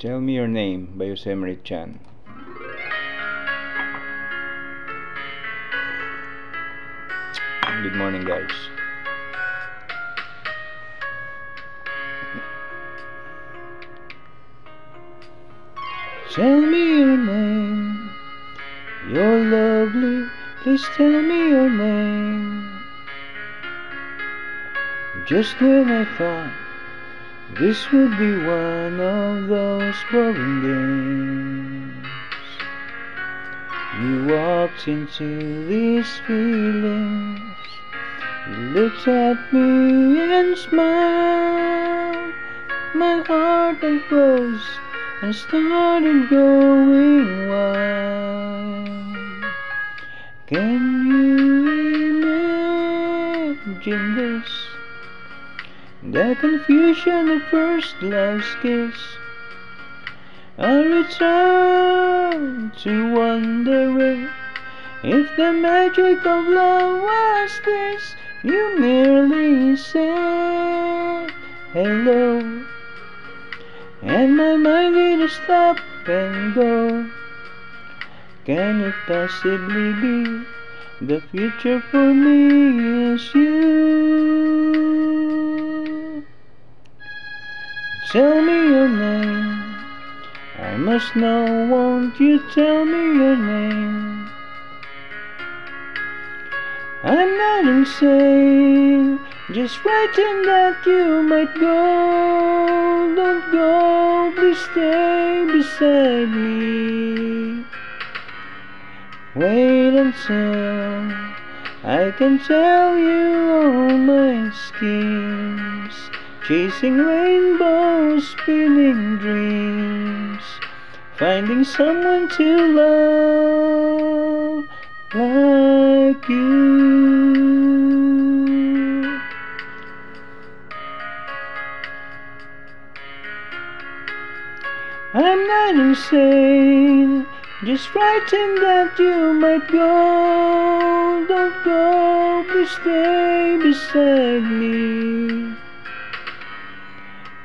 Tell Me Your Name by Yosemite Chan. Good morning, guys. Tell me your name. You're lovely. Please tell me your name. Just when I thought this would be one of those boring games, you walked into these feelings. You looked at me and smiled. My heart unfroze and started going wild. Can you imagine this? The confusion of first love's kiss. I return to wondering if the magic of love was this. You merely said hello, and my mind didn't stop and go. Can it possibly be the future for me is you? Tell me your name. I must know, won't you tell me your name? I'm not insane, just frightened that you might go. Don't go, please stay beside me. Wait until I can tell you all my schemes, chasing rainbows, spinning dreams, finding someone to love like you. I'm not insane, just frightened that you might go. Don't go, please stay beside me.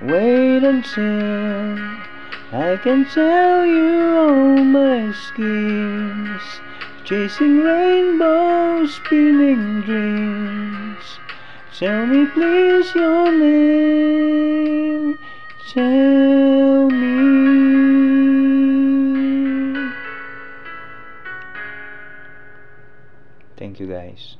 Wait until I can tell you all my schemes, chasing rainbows, spinning dreams. Tell me please your name. Tell me. Thank you, guys.